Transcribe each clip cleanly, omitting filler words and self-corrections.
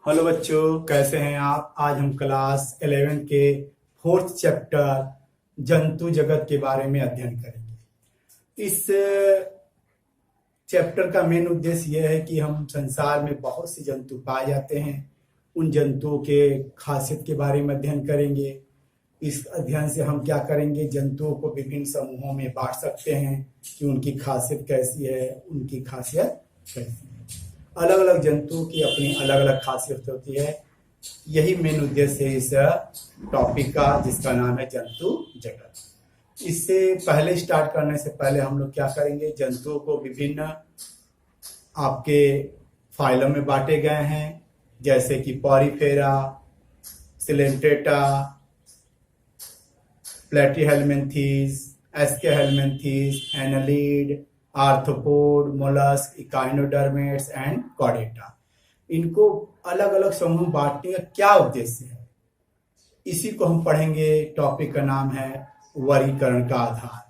Hello बच्चों, कैसे हैं आप। आज हम क्लास 11 के 4th चैप्टर जंतु जगत के बारे में अध्ययन करेंगे। इस चैप्टर का मेन उद्देश्य यह है कि हम संसार में बहुत से जंतु पाए जाते हैं, उन जंतुओं के खासियत के बारे में अध्ययन करेंगे। इस अध्ययन से हम क्या करेंगे, जंतुओं को विभिन्न समूहों में बांट सकते हैं कि उनकी खासियत कैसी है, उनकी खासियत कैसी है। अलग अलग जंतुओं की अपनी अलग अलग खासियत होती है। यही मेन उद्देश्य है इस टॉपिक का, जिसका नाम है जंतु जगत। इससे पहले स्टार्ट करने से पहले हम लोग क्या करेंगे, जंतुओं को विभिन्न आपके फाइलों में बांटे गए हैं, जैसे कि Porifera, Coelenterata, Platyhelminthes, Aschelminthes, annelid, arthropod, mollusc, echinoderms and Chordata. इनको अलग अलग समूह बांटने का क्या उद्देश्य है, इसी को हम पढ़ेंगे। टॉपिक का नाम है वर्गीकरण का आधार,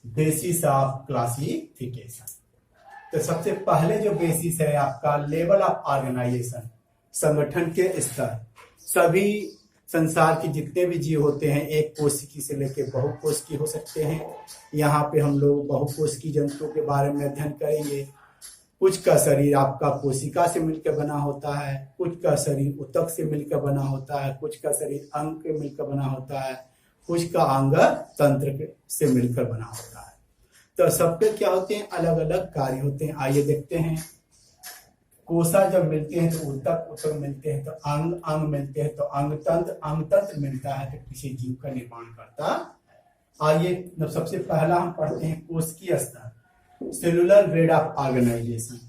बेसिस ऑफ क्लासिफिकेशन। तो सबसे पहले जो बेसिस है आपका लेवल ऑफ ऑर्गेनाइजेशन, संगठन के स्तर। सभी संसार के जितने भी जीव होते हैं, एक कोशिकी से लेकर बहुकोशिकी हो सकते हैं। यहाँ पे हम लोग बहुकोशिकी जंतुओं के बारे में अध्ययन करेंगे। कुछ का शरीर आपका कोशिका से मिलकर बना होता है, कुछ का शरीर ऊतक से मिलकर बना होता है, कुछ का शरीर अंग से मिलकर बना होता है, कुछ का अंग तंत्र से मिलकर बना होता है। तो सबके क्या होते हैं, अलग अलग कार्य होते हैं। आइए देखते हैं। कोशा जब मिलते हैं तो ऊतक, ऊतक मिलते हैं तो अंग, अंग मिलते हैं तो अंग तंत्र मिलता है तो किसी जीव का निर्माण करता। आइए सबसे पहला हम पढ़ते हैं कोशिकीय स्तर, सेलुलर ग्रेड ऑफ ऑर्गेनाइजेशन।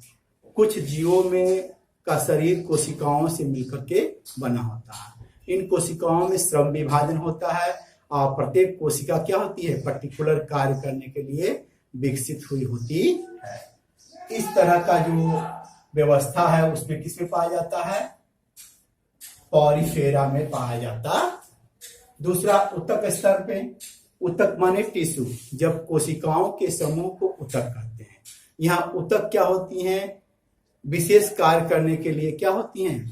कुछ जीवों में का शरीर कोशिकाओं से मिलकर के बना होता है। इन कोशिकाओं में श्रम विभाजन होता है और प्रत्येक कोशिका क्या होती है, पर्टिकुलर कार्य करने के लिए विकसित हुई होती है। इस तरह का जो व्यवस्था है उसमें किसमें पाया जाता है, पॉरीफेरा में पाया जाता। दूसरा ऊतक स्तर पे, ऊतक माने टिश्यू, जब कोशिकाओं के समूह को ऊतक कहते हैं। यहाँ ऊतक क्या होती हैं, विशेष कार्य करने के लिए क्या होती हैं,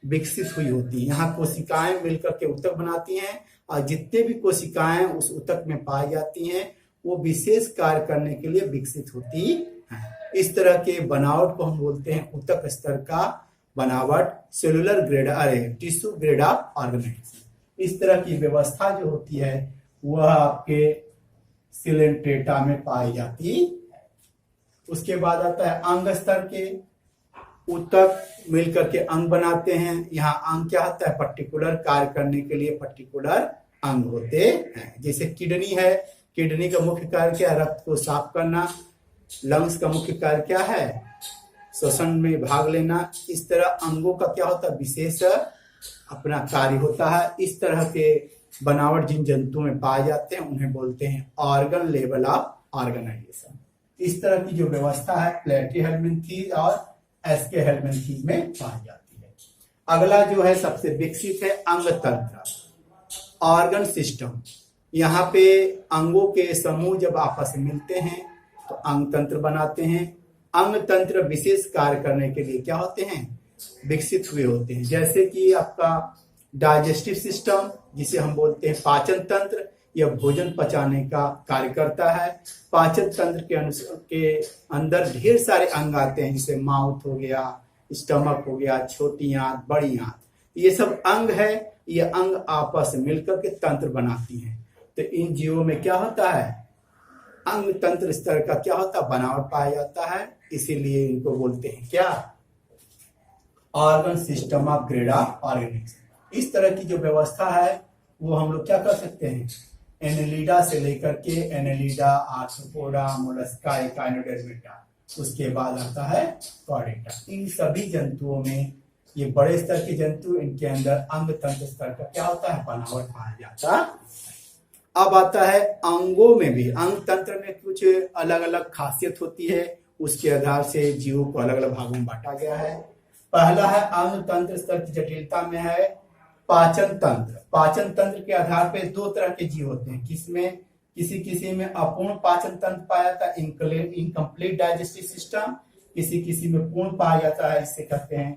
विकसित हुई होती है। यहाँ कोशिकाएं मिलकर के ऊतक बनाती हैं और जितने भी कोशिकाएं उस ऊतक में पाई जाती हैं वो विशेष कार्य करने के लिए विकसित होती हैं। इस तरह के बनावट को हम बोलते हैं ऊतक स्तर का बनावट, cellular grade tissue grade of organisation. इस तरह की व्यवस्था जो होती है वह आपके सिलेंट्रेटा में पाई जाती है। उसके बाद आता है अंग स्तर के, ऊतक मिलकर के अंग बनाते हैं। यहाँ अंग क्या होता है, पर्टिकुलर कार्य करने के लिए पर्टिकुलर अंग होते हैं। जैसे किडनी है, किडनी का मुख्य कार्य क्या है, रक्त को साफ करना। लंग्स का मुख्य कार्य क्या है, श्वसन में भाग लेना। इस तरह अंगों का क्या होता है, विशेष अपना कार्य होता है। इस तरह के बनावट जिन जंतुओं में पाए जाते हैं उन्हें बोलते हैं ऑर्गन लेवल ऑफ ऑर्गेनाइजेशन। इस तरह की जो व्यवस्था है प्लेटीहेलमिन्थीज और एस्केहेलमिन्थीज में पाई जाती है। अगला जो है सबसे विकसित है अंग तंत्र, ऑर्गन सिस्टम। यहाँ पे अंगों के समूह जब आपस में मिलते हैं तो अंग तंत्र बनाते हैं। अंग तंत्र विशेष कार्य करने के लिए क्या होते हैं, विकसित हुए होते हैं। जैसे कि आपका डाइजेस्टिव सिस्टम, जिसे हम बोलते हैं पाचन तंत्र, यह भोजन पचाने का कार्य करता है। पाचन तंत्र के अंदर ढेर सारे अंग आते हैं, जैसे माउथ हो गया, स्टमक हो गया, छोटी आंत, बड़ी आंत, ये सब अंग है। ये अंग आपस में मिलकर के तंत्र बनाती हैं। तो इन जीवों में क्या होता है, अंग तंत्र स्तर का क्या होता है, बनावट पाया जाता है। इसीलिए इनको बोलते हैं क्या, organ system of grade of organisation. इस तरह की जो व्यवस्था है वो हम लोग क्या कर सकते हैं, एनेलिडा से लेकर के एनेलिडा, आर्थ्रोपोडा, मोलस्का, इकाइनोडर्मेटा, उसके बाद आता है कॉर्डेटा। इन सभी जंतुओं में, ये बड़े स्तर के जंतु, इनके अंदर अंग तंत्र स्तर का क्या होता है, बनावट पाया जाता। अब आता है अंगों में भी, अंग तंत्र में कुछ अलग अलग खासियत होती है, उसके आधार से जीवों को अलग अलग भागों में बांटा गया है। पहला है अंग तंत्र स्तर की जटिलता में है पाचन तंत्र। पाचन तंत्र के आधार पे दो तरह के जीव होते हैं, किसमें, किसी में अपूर्ण पाचन तंत्र पाया जाता है, इनकम्प्लीट डाइजेस्टिव सिस्टम, किसी में पूर्ण पाया जाता है, इससे कहते हैं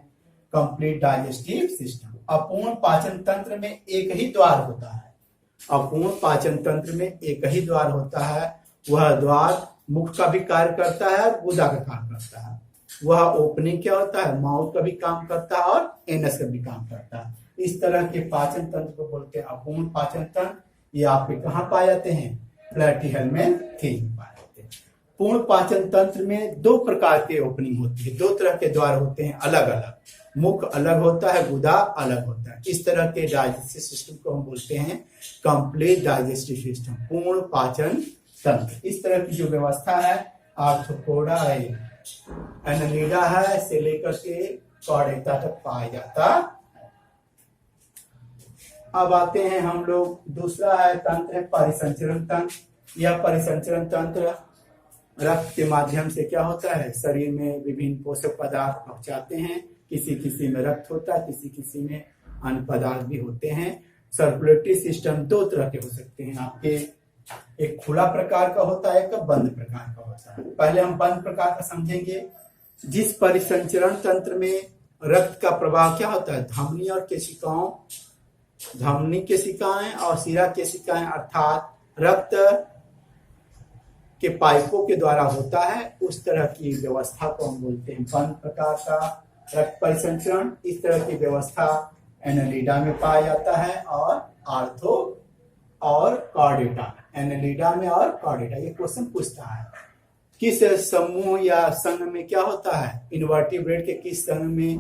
कंप्लीट डाइजेस्टिव सिस्टम। अपूर्ण पाचन तंत्र में एक ही द्वार होता है। अपूर्ण पाचन तंत्र में एक ही द्वार होता है। वह द्वार मुख का भी कार्य करता है और गुदा का काम करता है। वह ओपनिंग क्या होता है, माउथ का भी काम करता है और एनस का भी काम करता है। इस तरह के पाचन तंत्र को बोलते हैं अपूर्ण पाचन तंत्र। ये आपके कहाँ पाए जाते हैं, प्लैटिहेल्मिन्थेस में पाए जाते हैं। पूर्ण पाचन तंत्र में दो प्रकार के ओपनिंग होती है, दो तरह के द्वार होते हैं अलग अलग। मुख अलग होता है, गुदा अलग होता है। इस तरह के डाइजेस्टिव सिस्टम को हम बोलते हैं कंप्लीट डाइजेस्टिव सिस्टम, पूर्ण पाचन तंत्र। इस तरह की जो व्यवस्था है आर्थ्रोपोडा है, एनालिडा है से लेकर के कॉर्डेटा तक पाया जाता है। अब आते हैं हम लोग, दूसरा है तंत्र है परिसंचरण तंत्र। यह परिसंचरण तंत्र रक्त के माध्यम से क्या होता है, शरीर में विभिन्न पोषक पदार्थ पहुंचाते हैं। किसी किसी में रक्त होता है, किसी किसी में अन्य पदार्थ भी होते हैं। सर्कुलेटरी सिस्टम दो तरह के हो सकते हैं आपके, एक खुला प्रकार का होता है, एक बंद प्रकार का होता है। पहले हम बंद प्रकार का समझेंगे। जिस परिसंचरण तंत्र में रक्त का प्रवाह क्या होता है, धमनी और केशिकाओं, धमनी केशिकाएं और शिरा केशिकाएं अर्थात रक्त के पाइपों के द्वारा होता है, उस तरह की व्यवस्था को हम बोलते हैं बंद प्रकार का रक्त परिसंचरण। इस तरह की व्यवस्था एनालिडा में पाया जाता है और आर्थो और कॉर्डेटा, एनालिडा में और कॉर्डेटा। ये क्वेश्चन पूछता है किस समूह या संघ में क्या होता है, इनवर्टिब्रेट के किस संघ में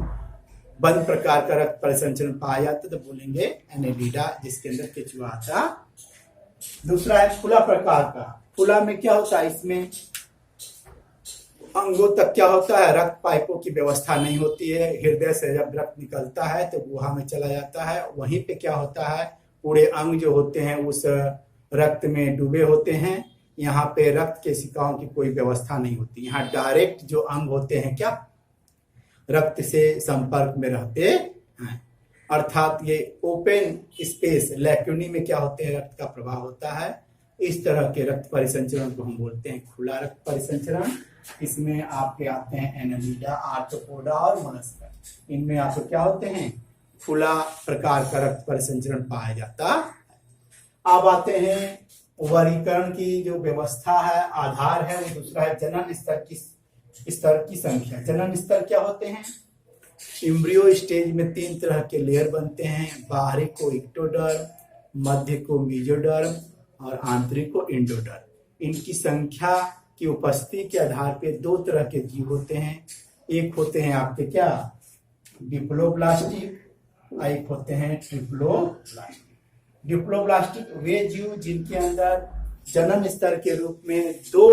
बंद प्रकार का रक्त परिसंचरण पाया जाता है, तो बोलेंगे एनालिडा, जिसके अंदर केचुआ आता। दूसरा है खुला प्रकार का। खुला में क्या होता है, इसमें अंगों तक क्या होता है, रक्त पाइपों की व्यवस्था नहीं होती है। हृदय से जब रक्त निकलता है तो गुहा में चला जाता है, वहीं पे क्या होता है, पूरे अंग जो होते हैं उस रक्त में डूबे होते हैं। यहाँ पे रक्त केशिकाओं की कोई व्यवस्था नहीं होती। यहाँ डायरेक्ट जो अंग होते हैं क्या रक्त से संपर्क में रहते हैं, अर्थात ये ओपन स्पेस लैक्यूनी में क्या होते हैं, रक्त का प्रवाह होता है। इस तरह के रक्त परिसंचरण को हम बोलते हैं खुला रक्त परिसंचरण। इसमें आपके आते हैं एनालिडा, आर्थ्रोपोडा और मोलस्क। इनमें आपको क्या होते हैं, खुला प्रकार का रक्त परिसंचरण पाया जाता। अब आते हैं वर्गीकरण की जो व्यवस्था है, आधार है, वो दूसरा है जनन स्तर की संख्या। जनन स्तर क्या होते हैं, एम्ब्रियो स्टेज में तीन तरह के लेयर बनते हैं, बाहरी को इक्टोडर्म, मध्य को मेसोडर्म और आंतरिक को एंडोडर्म। इनकी संख्या की उपस्थिति के आधार पे दो तरह के जीव होते हैं। एक होते हैं आपके क्या डिप्लोब्लास्टिक, एक होते हैं ट्रिप्लोब्लास्टिक। डिप्लोब्लास्टिक वे जीव जिनके अंदर जनन स्तर के रूप में दो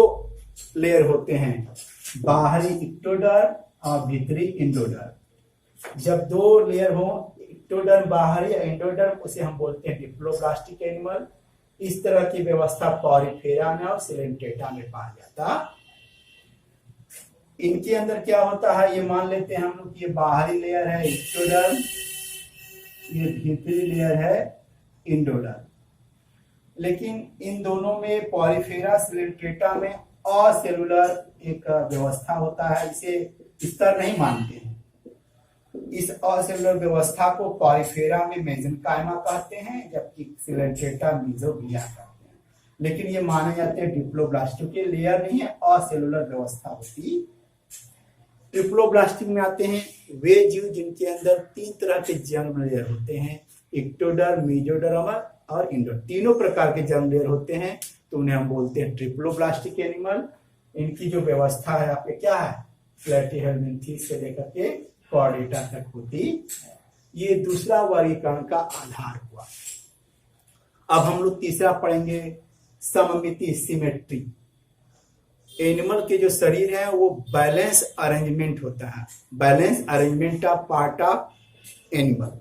लेयर होते हैं, बाहरी इक्टोडर्म और भीतरी एंडोडर्म। जब दो लेयर हो, इक्टोडर्म बाहरी एंडोडर्म, उसे हम बोलते हैं डिप्लोब्लास्टिक एनिमल। इस तरह की व्यवस्था पॉरीफेरा में और सिलेंटेटा में पाया जाता। इनके अंदर क्या होता है, ये मान लेते हैं हम लोग कि ये बाहरी लेयर है इक्टोडर्म, ये भीतरी लेयर है एंडोडर्म। लेकिन इन दोनों में पॉरीफेरा सिलेंटेटा में असेलुलर एक व्यवस्था होता है, इसे स्तर नहीं मानते हैं। इस असेलुलर व्यवस्था को पॉरीफेरा में मेसेनकाइमा कहते हैं, जबकि सिलेंटेटा मेसोग्लिया कहते हैं। लेकिन ये माने जाते हैं डिप्लोब्लास्टिक के लेयर नहीं है, असेलुलर व्यवस्था होती। ट्रिप्लोब्लास्टिक में आते हैं वे जीव जिनके अंदर तीन तरह के जर्म लेयर होते हैं, इक्टोडर्म, मेसोडर्म और एंडोडर्म। तीनों प्रकार के जर्म लेयर होते हैं, तो उन्हें हम बोलते हैं ट्रिप्लोब्लास्टिक एनिमल। इनकी जो व्यवस्था है आपके क्या है, प्लैटिहेल्मिन्थेस से लेकर के कॉर्डेटा तक होती है। ये दूसरा वर्गीकरण का आधार हुआ। अब हम लोग तीसरा पढ़ेंगे सममिति, सिमेट्री। एनिमल के जो शरीर है वो बैलेंस अरेंजमेंट होता है, balance arrangement of part of animal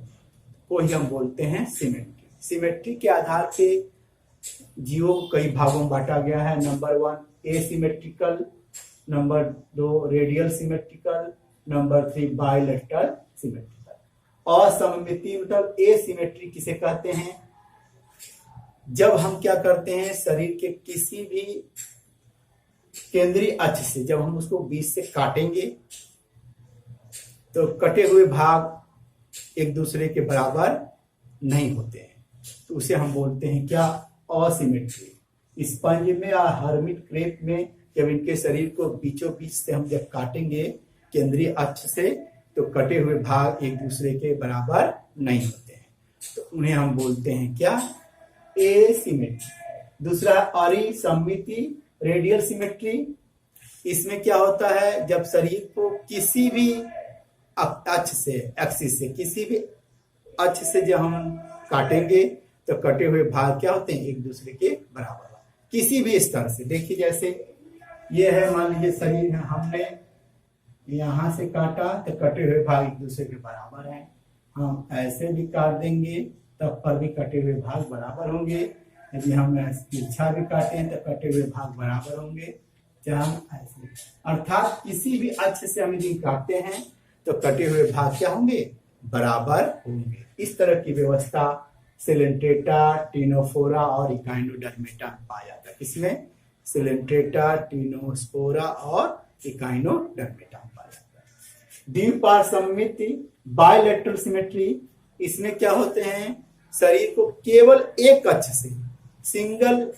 को ही हम बोलते हैं सिमेट्री। सिमेट्री के आधार पे जीवों को कई भागों में बांटा गया है। Number 1 asymmetrical, number 2 radial symmetrical, number 3 bilateral symmetrical. असममिति मतलब एसिमेट्री किसे कहते हैं, जब हम क्या करते हैं शरीर के किसी भी केंद्रीय अक्ष से जब हम उसको बीच से काटेंगे तो कटे हुए भाग एक दूसरे के बराबर नहीं होते हैं, तो उसे हम बोलते हैं क्या, असिमेट्री। स्पंज में या हर्मिट क्रेप में जब इनके शरीर को बीचों बीच से हम जब काटेंगे केंद्रीय अक्ष से, तो कटे हुए भाग एक दूसरे के बराबर नहीं होते हैं, तो उन्हें हम बोलते हैं क्या, एसिमेट्री। दूसरा अरिसममिति, रेडियल सिमेट्री। इसमें क्या होता है, जब शरीर को किसी भी अक्ष से, एक्सिस से, किसी भी अक्ष से जब हम काटेंगे तो कटे हुए भाग क्या होते हैं, एक दूसरे के बराबर किसी भी स्तर से। देखिए जैसे ये है, मान लीजिए शरीर है, हमने यहां से काटा तो कटे हुए भाग एक दूसरे के बराबर हैं। हम ऐसे भी काट देंगे तब पर भी कटे हुए भाग बराबर होंगे। यदि हम तिरछा भी काटें तो कटे हुए भाग बराबर होंगे, चाहे हम ऐसे, अर्थात किसी भी अक्ष से हम यदि काटते हैं तो कटे हुए भाग क्या होंगे, बराबर होंगे। इस तरह की व्यवस्था सिलेंट्रेटा, टिनोफोरा और इकाइनोडर्मेटा में पाया जाता है। किसमें, सिलेंट्रेटा, टिनोस्पोरा और इकाइनोडर्मेटा में पाया जाता है। द्विपार्श्वमिति, बायलैटरल सिमेट्री। इसमें क्या होते हैं, शरीर को केवल एक अक्ष से, सिंगल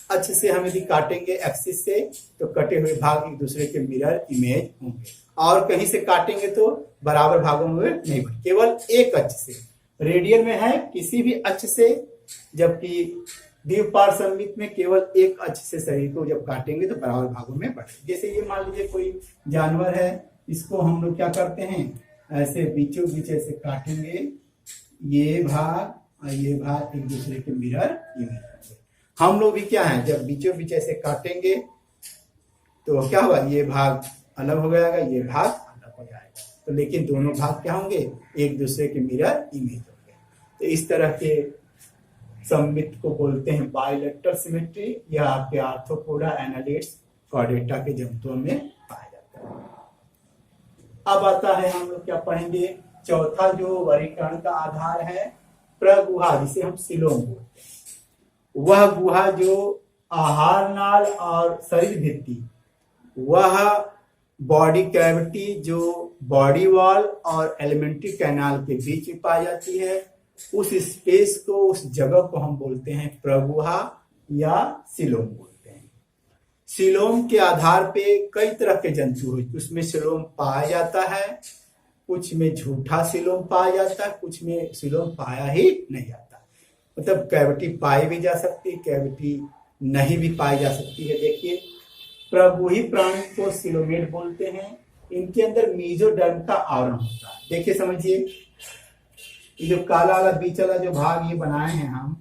अक्ष से हम यदि काटेंगे एक्सिस से, तो कटे हुए भाग एक दूसरे के मिरर इमेज होंगे, और कहीं से काटेंगे तो बराबर भागों में नहीं बने, केवल एक अक्ष से। रेडियल में है किसी भी अक्ष से, जबकि द्विपार्श्वमित में केवल एक अक्ष से शरीर को जब काटेंगे तो बराबर भागों में बढ़े। जैसे ये मान लीजिए कोई जानवर है, इसको हम लोग क्या करते हैं, ऐसे बीचों बीच ऐसे काटेंगे, ये भाग और ये भाग एक दूसरे के मिरर इमेज होंगे। हम लोग भी क्या है, जब बीचों बीच ऐसे काटेंगे तो क्या होगा, ये भाग अलग हो जाएगा, ये भाग अलग हो जाएगा, तो लेकिन दोनों भाग क्या होंगे, एक दूसरे के मिरर इमेज होंगे। तो इस तरह के सममित को बोलते हैं बायलैटरल सिमेट्री। यह आपके आर्थ्रोपोडा, एनालिड्स, कॉर्डेटा के जंतुओं में पाया जाता है। अब आता है, हम लोग क्या पढ़ेंगे, चौथा जो वर्गीकरण का आधार है, प्रगुहा, जिसे हम सिलोम बोलते हैं। वह गुहा जो आहार नाल और शरीर भित्ति, वह बॉडी कैविटी जो बॉडी वॉल और एलिमेंट्री कैनाल के बीच में पाई जाती है, उस स्पेस को, उस जगह को हम बोलते हैं प्रगुहा या सिलोम बोलते हैं। सिलोम के आधार पे कई तरह के जंतु होते हैं, उसमें सिलोम पाया जाता है, कुछ में झूठा सिलोम पाया जाता है, कुछ में सिलोम पाया ही नहीं जाता। मतलब कैविटी पाई भी जा सकती है, कैविटी नहीं भी पाई जा सकती है। देखिए प्रगुही प्राणी को सिलोमेट बोलते हैं। इनके अंदर मीजोडर्म का आवरण होता है। देखिए समझिए, ये जो काला वाला बीच वाला जो भाग ये बनाए हैं हम,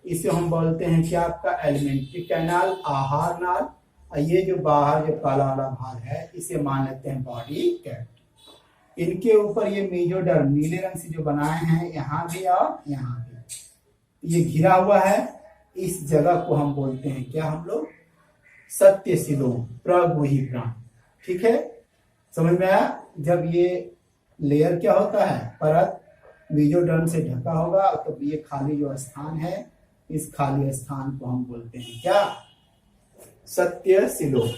इसे हम बोलते हैं क्या, आपका एलिमेंट्री कैनाल, आहार नाल, और ये जो बाहर जो काला वाला भाग है इसे मान लेते हैं बॉडी कैविटी। इनके ऊपर ये मीजोडर्म नीले रंग से जो बनाए हैं, यहाँ भी और यहाँ भी ये घिरा हुआ है, इस जगह को हम बोलते हैं क्या, हम लोग सत्य सिलोम, प्रगुही प्राणी। ठीक है, समझ में आया। जब ये लेयर क्या होता है, परत मीजोडर्म से ढका होगा, तो ये खाली जो स्थान है, इस खाली स्थान को हम बोलते हैं क्या, सत्य सिलोम,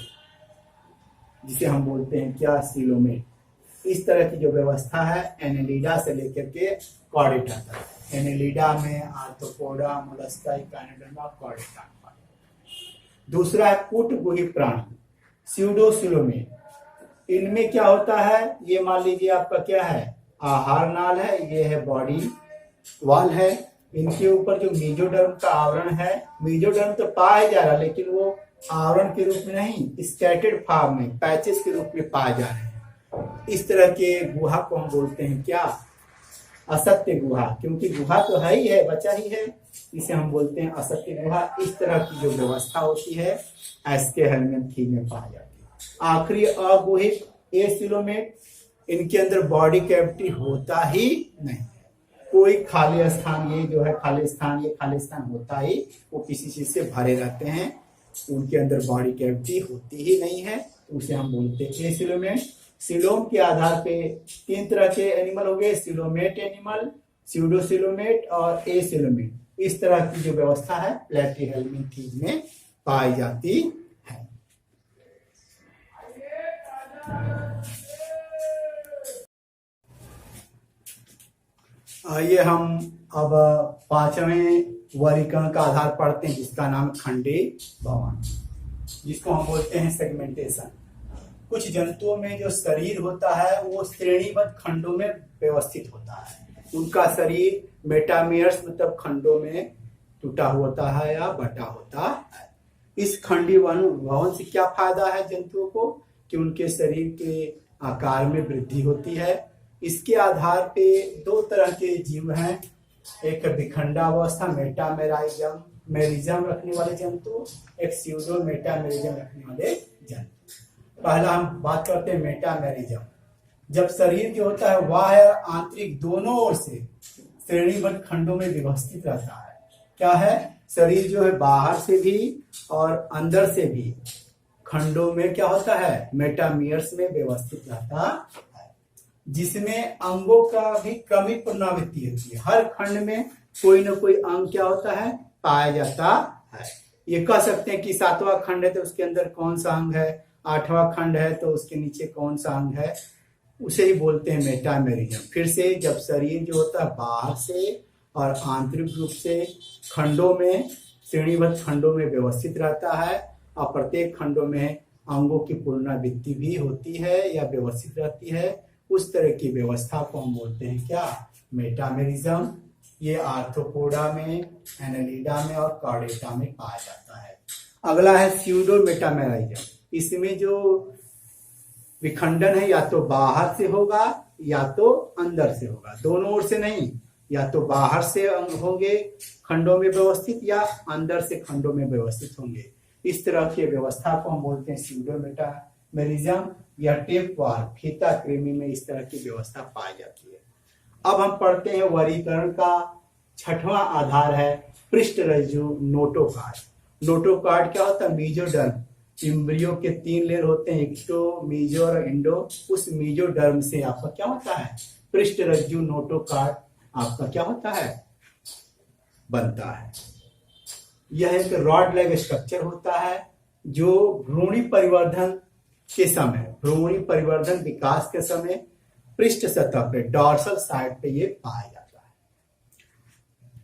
जिसे हम बोलते हैं क्या, सिलोमेट। इस तरह की जो व्यवस्था है एनेलिडा से लेकर के कॉर्डेटा तक। एनेलिडा में आर्थ्रोपोडा, मोलस्का, इकाइनोडर्मा, कॉर्डेटा। दूसरा है कूटगुही प्राणी, स्यूडोसिलोमेट। इनमें क्या होता है, ये मान लीजिए आपका क्या है, आहार नाल है, ये है बॉडी वॉल है, इनके ऊपर जो मीजोडर्म का आवरण है, मीजोडर्म तो पाया जा रहा है लेकिन वो आवरण के रूप में नहीं, स्कैटर्ड फॉर्म में, पैचेस के रूप में पाए जा रहे हैं। इस तरह के गुहा को हम बोलते हैं क्या, असत्य गुहा, क्योंकि गुहा तो है ही है, बचा ही है, इसे हम बोलते हैं असत्य गुहा। इस तरह की जो व्यवस्था होती है एस्केहेलमिन्थी में पाई जाती है। आखिरी अगुहित एसिलोमेट, इनके अंदर बॉडी कैविटी होता ही नहीं है, कोई खाली स्थान, ये जो है खाली स्थान, ये खाली स्थान होता ही, वो किसी चीज से भरे रहते हैं, उनके अंदर बॉडी कैविटी होती ही नहीं है, तो उसे हम बोलते हैं एसिलोमेट। सिलोम के आधार पे तीन तरह के एनिमल हो गए, सिलोमेट एनिमल, स्यूडोसिलोमेट और एसिलोमेट। इस तरह की जो व्यवस्था है प्लेटीहेलमिन्थी में पाई जाती आइए हम अब पांचवें वर्गीकरण का आधार पढ़ते हैं, जिसका नाम खंडी भवन, जिसको हम बोलते हैं सेगमेंटेशन। कुछ जंतुओं में जो शरीर होता है वो श्रेणीबद्ध खंडों में व्यवस्थित होता है। उनका शरीर मेटामेयर्स मतलब खंडों में टूटा होता है या बटा होता है। इस खंडी भवन से क्या फायदा है जंतुओं को कि उनके शरीर के आकार में वृद्धि होती है। इसके आधार पे दो तरह के जीव हैं, एक विखंडावस्था मेटामेरिज्म रखने वाले जंतु, एक स्यूडो मेटामेरिज्म रखने वाले जंतु। पहला हम बात करते हैं मेटामेरिज्म। जब शरीर जो होता है बाह्य आंतरिक दोनों ओर से श्रेणीबद्ध खंडों में व्यवस्थित रहता है। क्या है, शरीर जो है बाहर से भी और अंदर से भी खंडों में क्या होता है, मेटामियर्स में व्यवस्थित रहता है, जिसमें अंगों का भी क्रमिक पुनरावृत्ति होती है। हर खंड में कोई ना कोई अंग क्या होता है, पाया जाता है। ये कह सकते हैं कि 7वां खंड है तो उसके अंदर कौन सा अंग है, 8वां खंड है तो उसके नीचे कौन सा अंग है, उसे ही बोलते हैं मेटामेरिज्म। फिर से जब शरीर जो होता है बाहर से और आंतरिक रूप से खंडों में श्रेणीबद्ध खंडों में व्यवस्थित रहता है और प्रत्येक खंडों में अंगों की पुनरावृत्ति भी होती है या व्यवस्थित रहती है, उस तरह की व्यवस्था को हम बोलते हैं क्या, मेटामेरिज्म। ये आर्थ्रोपोडा में, एनालिडा में और कॉर्डेटा में पाया जाता है। अगला है स्यूडो मेटामेरिज्म। इसमें जो विखंडन है या तो बाहर से होगा या तो अंदर से होगा, दोनों ओर से नहीं। या तो बाहर से अंग होंगे खंडों में व्यवस्थित या अंदर से खंडों में व्यवस्थित होंगे। इस तरह की व्यवस्था को हम बोलते हैं स्यूडो मेटामेरिज्म या टेप वार फीता कृमि में इस तरह की व्यवस्था पाई जाती है। अब हम पढ़ते हैं वर्गीकरण का 6वां आधार है पृष्ठरज्जु नोटोकार्ड। नोटोकार्ड क्या होता है, मीजोडर्म। इम्ब्रियो के 3 लेयर होते हैं, एक्टो, मीजो और इंडो। उस मीजोडर्म से आपका क्या होता है, पृष्ठरज्जु नोटोकार्ड आपका क्या होता है, बनता है। यह एक रॉड लेग स्ट्रक्चर होता है जो भ्रूणी परिवर्धन के समय, भ्रूणी परिवर्धन विकास के समय पृष्ठ सतह पे डॉर्सल साइड पे ये पाया जाता है।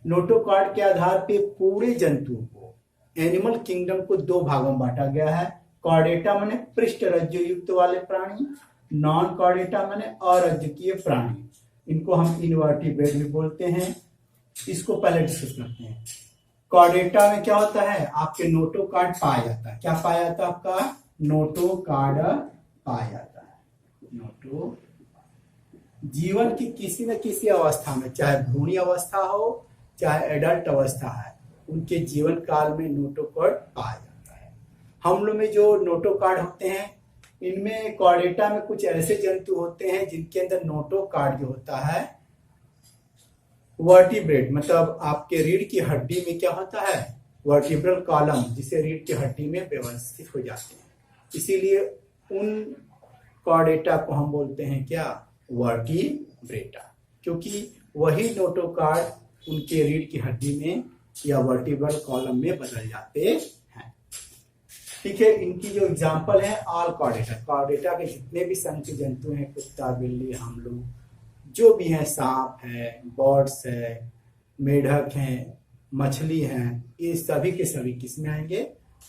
नोटोकॉर्ड के आधार पे पूरे जंतुओं को, एनिमल किंगडम को 2 भागों में बांटा गया है। कॉर्डेटा माने पृष्ठ रज्जु युक्त वाले प्राणी, नॉन कॉर्डेटा माने अरज्जुकीय प्राणी। इनको हम इनवर्टिब्रेट भी बोलते हैं। इसको पहले डिस्कस करते हैं। कॉर्डेटा में क्या होता है, आपके नोटोकॉर्ड पाया जाता है। क्या पाया जाता है, आपका नोटोकॉर्ड पाया जाता है। नोटो जीवन की किसी न किसी अवस्था में, चाहे भ्रूणी अवस्था हो चाहे एडल्ट अवस्था है, उनके जीवन काल में नोटोकॉर्ड पाया जाता है। हम लोग में जो नोटोकॉर्ड होते हैं, इनमें कॉर्डेटा में कुछ ऐसे जंतु होते हैं जिनके अंदर नोटोकॉर्ड जो होता है वर्टिब्रेट मतलब आपके रीढ़ की हड्डी में क्या होता है, वर्टिब्रल कॉलम, जिसे रीढ़ की हड्डी में व्यवस्थित हो जाते हैं। इसीलिए उन कॉर्डेटा को हम बोलते हैं क्या, वर्टिब्रेटा, क्योंकि वही नोटोकॉर्ड उनके रीढ़ की हड्डी में या वर्टिब्रल कॉलम में बदल जाते हैं। ठीक है, इनकी जो एग्जांपल है ऑल कॉर्डेटा, कॉर्डेटा के जितने भी संघ के जंतु हैं, कुत्ता, बिल्ली, हम लोग जो भी हैं, सांप है, बर्ड्स है, मेढक हैं, मछली हैं, ये सभी के सभी किस में आएंगे,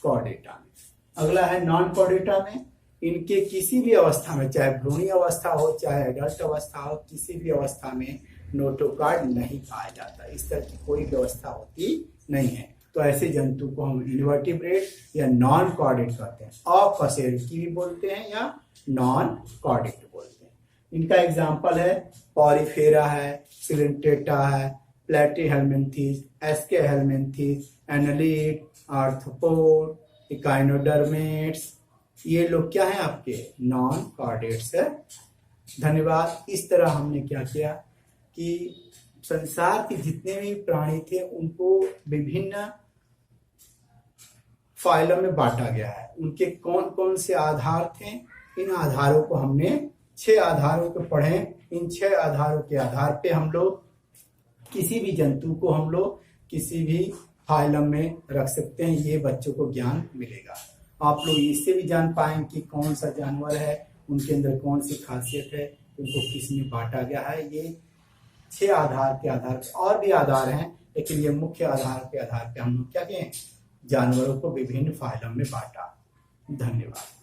कॉर्डेटा में। अगला है नॉन कॉर्डेटा में। इनके किसी भी अवस्था में, चाहे भ्रूणी अवस्था हो चाहे एडल्ट अवस्था हो, किसी भी अवस्था में नोटोकॉर्ड नहीं पाया जाता। इस तरह की कोई व्यवस्था होती नहीं है। तो ऐसे जंतु को हम इनवर्टिब्रेट या नॉन कॉर्डेट कहते हैं। अकशेरुकी भी बोलते हैं या नॉन कॉर्डेट बोलते हैं। इनका एग्जाम्पल है पॉरीफेरा है, सिलेंटेटा है, प्लेटीहेल्मिन्थीज, एस्केहेल्मिन्थीज, एनालिड, आर्थ्रोपोड, इकाइनोडर्मेट्स। ये लोग क्या हैं, आपके नॉन कॉर्डेट्स है। धन्यवाद। इस तरह हमने क्या किया कि संसार के जितने भी प्राणी थे उनको विभिन्न फाइलों में बांटा गया है। उनके कौन कौन से आधार थे, इन आधारों को हमने 6 आधारों को पढ़े। इन 6 आधारों के आधार पे हम लोग किसी भी जंतु को हम लोग किसी भी फाइलम में रख सकते हैं। ये बच्चों को ज्ञान मिलेगा। आप लोग इससे भी जान पाएंगे कि कौन सा जानवर है, उनके अंदर कौन सी खासियत है, उनको किस में बांटा गया है। ये 6 आधार के आधार पर, और भी आधार हैं लेकिन ये मुख्य आधार के आधार पर हम लोग क्या किए, जानवरों को विभिन्न फाइलम में बांटा। धन्यवाद।